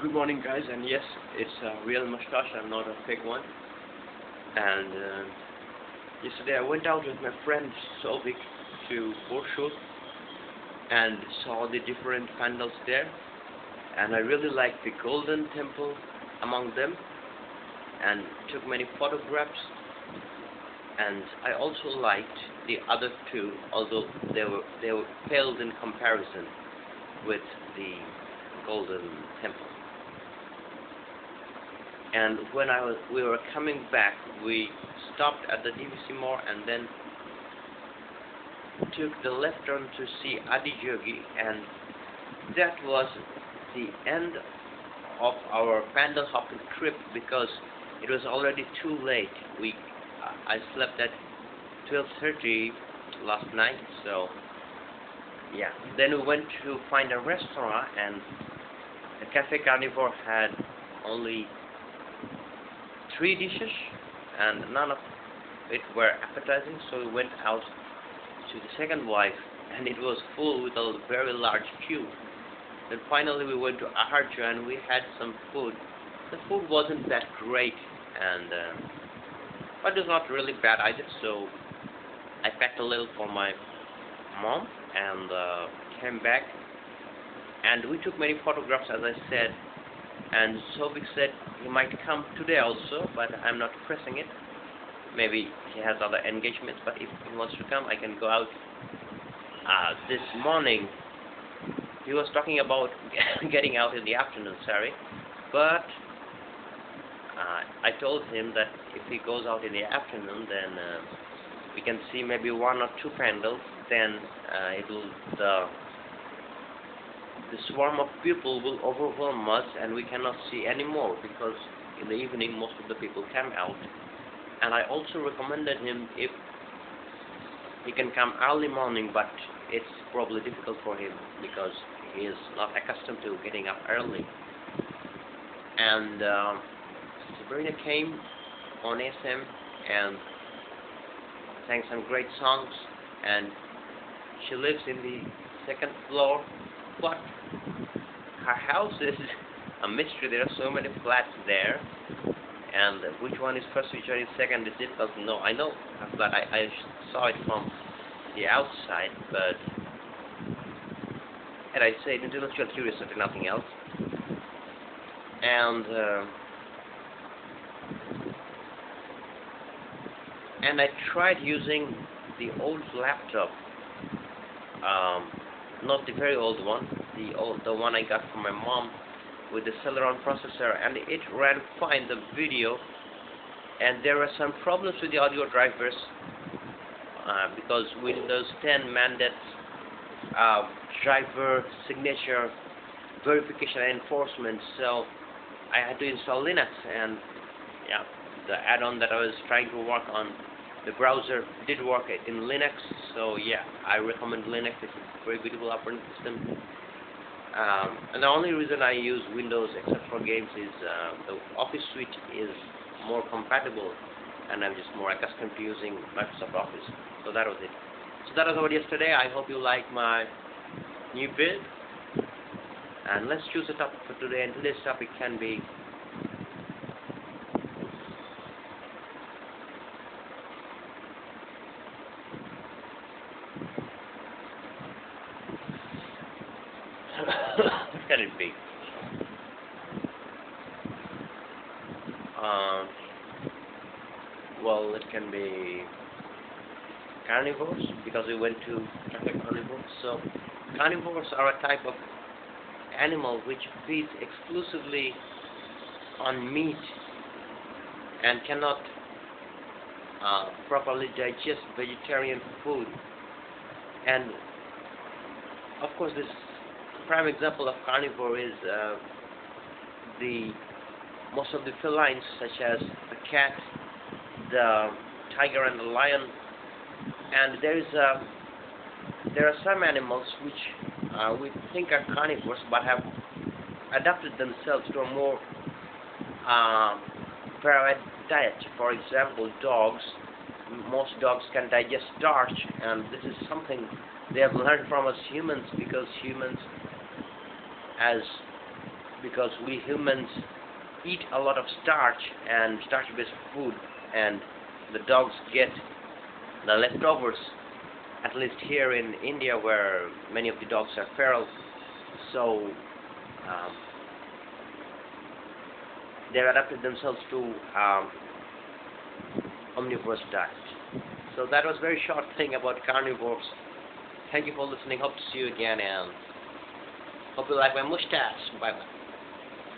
Good morning, guys, and yes, it's a real mustache and not a fake one. And yesterday I went out with my friend Souvik to Borsuk and saw the different pandals there, and I really liked the golden temple among them and took many photographs. And I also liked the other two, although they were paled in comparison with the golden temple. And when we were coming back, we stopped at the DVC Mall and then took the left turn to see Adi Jogi, and that was the end of our Pandel hopping trip because it was already too late. I slept at 12:30 last night, so yeah. Then we went to find a restaurant, and the Cafe Carnivore had only 3 dishes, and none of it were appetizing, so we went out to the second wife, and it was full with a very large queue. Then finally we went to Aharjo, and we had some food. The food wasn't that great, and but it was not really bad either, so I packed a little for my mom and came back, and we took many photographs, as I said. And Souvik said he might come today also, but I'm not pressing it. Maybe he has other engagements, but if he wants to come, I can go out. This morning, he was talking about getting out in the afternoon, sorry. But I told him that if he goes out in the afternoon, then we can see maybe 1 or 2 pandals. Then the swarm of people will overwhelm us, and we cannot see any more, because in the evening most of the people come out. And I also recommended him if he can come early morning, but it's probably difficult for him because he is not accustomed to getting up early. And Sabrina came on SM and sang some great songs, and she lives in the 2nd floor, but her house is a mystery. There are so many flats there, and which one is first, which one is second is difficult to know. I know her flat. I saw it from the outside, but and I say intellectual curiosity, nothing else. And I tried using the old laptop, not the very old one, the one I got from my mom with the Celeron processor, and it ran fine, the video. And there were some problems with the audio drivers because Windows 10 mandates driver signature verification and enforcement, so I had to install Linux. And yeah, the add-on that I was trying to work on, the browser did work in Linux, so yeah, I recommend Linux. It's a very beautiful operating system. And the only reason I use Windows except for games is the Office suite is more compatible, and I'm just more accustomed to using Microsoft Office. So that was it. So that was about yesterday. I hope you like my new build. And let's choose a topic for today, and today's topic can be what can it be? Well, it can be carnivores, because we went to carnivores. So carnivores are a type of animal which feeds exclusively on meat and cannot properly digest vegetarian food. And of course, this prime example of carnivore is most of the felines, such as the cat, the tiger, and the lion. And there are some animals which we think are carnivores, but have adapted themselves to a more varied diet. For example, dogs. Most dogs can digest starch, and this is something they have learned from us humans, because humans, as because we humans eat a lot of starch and starch-based food, and the dogs get the leftovers, at least here in India where many of the dogs are feral. So they've adapted themselves to omnivorous diet. So that was a very short thing about carnivores. Thank you for listening. Hope to see you again, and hope you like my mustache. Bye bye.